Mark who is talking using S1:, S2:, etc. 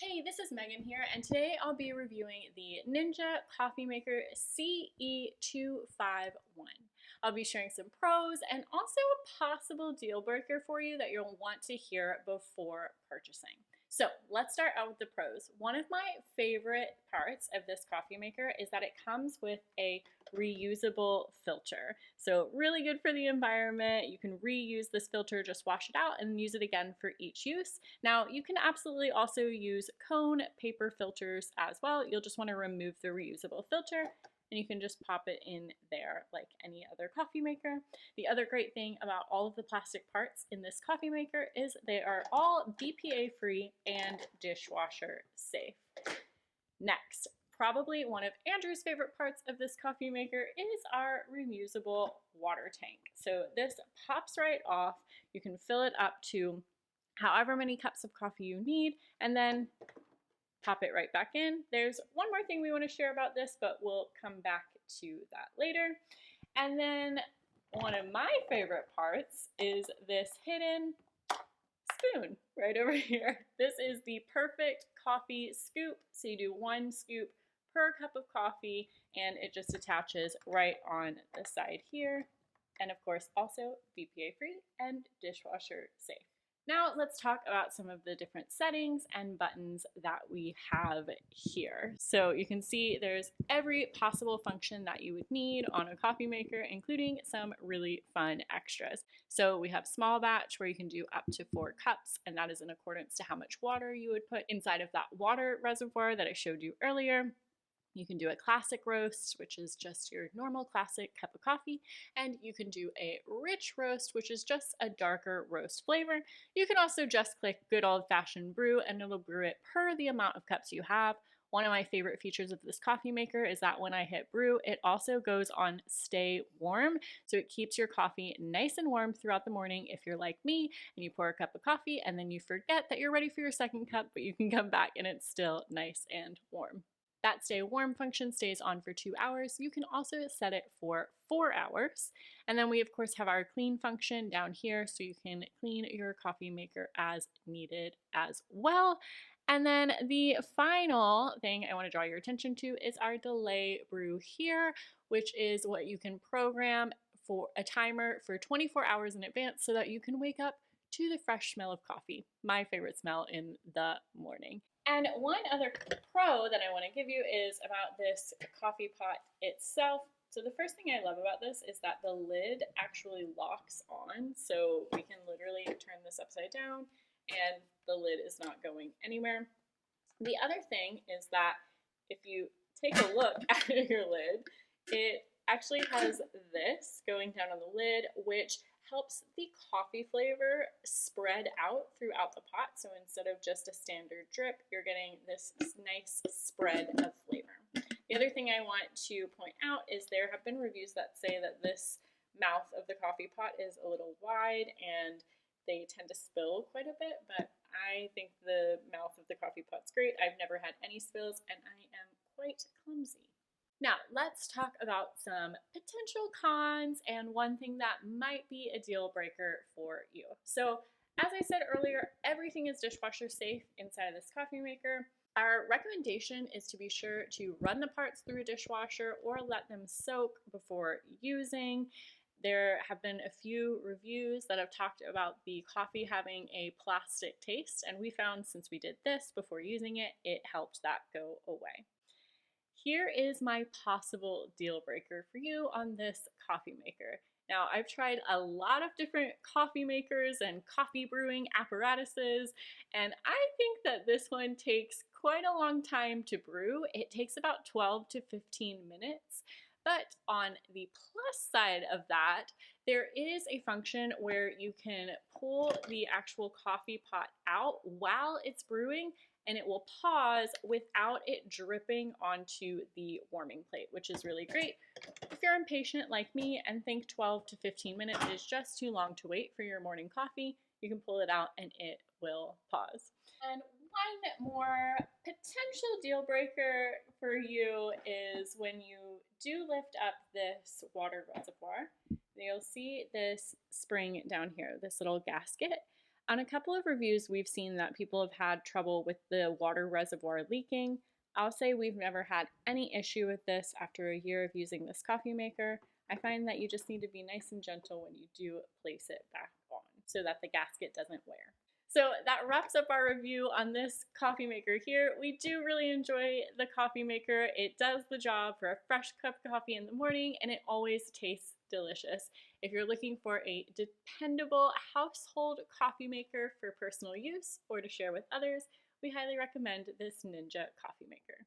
S1: Hey, this is Megan here, and today I'll be reviewing the Ninja Coffee Maker CE251. I'll be sharing some pros and also a possible deal breaker for you that you'll want to hear before purchasing. So let's start out with the pros. One of my favorite parts of this coffee maker is that it comes with a reusable filter. So really good for the environment. You can reuse this filter, just wash it out and use it again for each use. Now you can absolutely also use cone paper filters as well. You'll just want to remove the reusable filter and you can just pop it in there like any other coffee maker. The other great thing about all of the plastic parts in this coffee maker is they are all BPA free and dishwasher safe. Next, probably one of Andrew's favorite parts of this coffee maker is our reusable water tank. So this pops right off. You can fill it up to however many cups of coffee you need and then pop it right back in. There's one more thing we want to share about this, but we'll come back to that later. And then one of my favorite parts is this hidden spoon right over here. This is the perfect coffee scoop. So you do one scoop per cup of coffee and it just attaches right on the side here. And of course also BPA free and dishwasher safe. Now let's talk about some of the different settings and buttons that we have here. So you can see there's every possible function that you would need on a coffee maker, including some really fun extras. So we have small batch where you can do up to 4 cups, and that is in accordance to how much water you would put inside of that water reservoir that I showed you earlier. You can do a classic roast, which is just your normal classic cup of coffee, and you can do a rich roast, which is just a darker roast flavor. You can also just click good old-fashioned brew, and it'll brew it per the amount of cups you have. One of my favorite features of this coffee maker is that when I hit brew, it also goes on stay warm, so it keeps your coffee nice and warm throughout the morning if you're like me and you pour a cup of coffee and then you forget that you're ready for your second cup, but you can come back and it's still nice and warm. That stay warm function stays on for 2 hours. You can also set it for 4 hours. And then we of course have our clean function down here so you can clean your coffee maker as needed as well. And then the final thing I want to draw your attention to is our delay brew here, which is what you can program for a timer for 24 hours in advance so that you can wake up to the fresh smell of coffee, my favorite smell in the morning. And one other pro that I want to give you is about this coffee pot itself. So the first thing I love about this is that the lid actually locks on. So we can literally turn this upside down and the lid is not going anywhere. The other thing is that if you take a look at your lid, it actually has this going down on the lid, which helps the coffee flavor spread out throughout the pot. So instead of just a standard drip, you're getting this nice spread of flavor. The other thing I want to point out is there have been reviews that say that this mouth of the coffee pot is a little wide and they tend to spill quite a bit, but I think the mouth of the coffee pot's great. I've never had any spills and I am quite clumsy. Now, let's talk about some potential cons and one thing that might be a deal breaker for you. So, as I said earlier, everything is dishwasher safe inside of this coffee maker. Our recommendation is to be sure to run the parts through a dishwasher or let them soak before using. There have been a few reviews that have talked about the coffee having a plastic taste, and we found since we did this before using it, it helped that go away. Here is my possible deal breaker for you on this coffee maker. Now, I've tried a lot of different coffee makers and coffee brewing apparatuses, and I think that this one takes quite a long time to brew. It takes about 12 to 15 minutes. But on the plus side of that, there is a function where you can pull the actual coffee pot out while it's brewing and it will pause without it dripping onto the warming plate, which is really great. If you're impatient like me and think 12 to 15 minutes is just too long to wait for your morning coffee, you can pull it out and it will pause. And one more potential deal breaker for you is when you do lift up this water reservoir, you'll see this spring down here, this little gasket. On a couple of reviews, we've seen that people have had trouble with the water reservoir leaking. I'll say we've never had any issue with this after a year of using this coffee maker. I find that you just need to be nice and gentle when you do place it back on so that the gasket doesn't wear. So that wraps up our review on this coffee maker here. We do really enjoy the coffee maker. It does the job for a fresh cup of coffee in the morning, and it always tastes delicious. If you're looking for a dependable household coffee maker for personal use or to share with others, we highly recommend this Ninja coffee maker.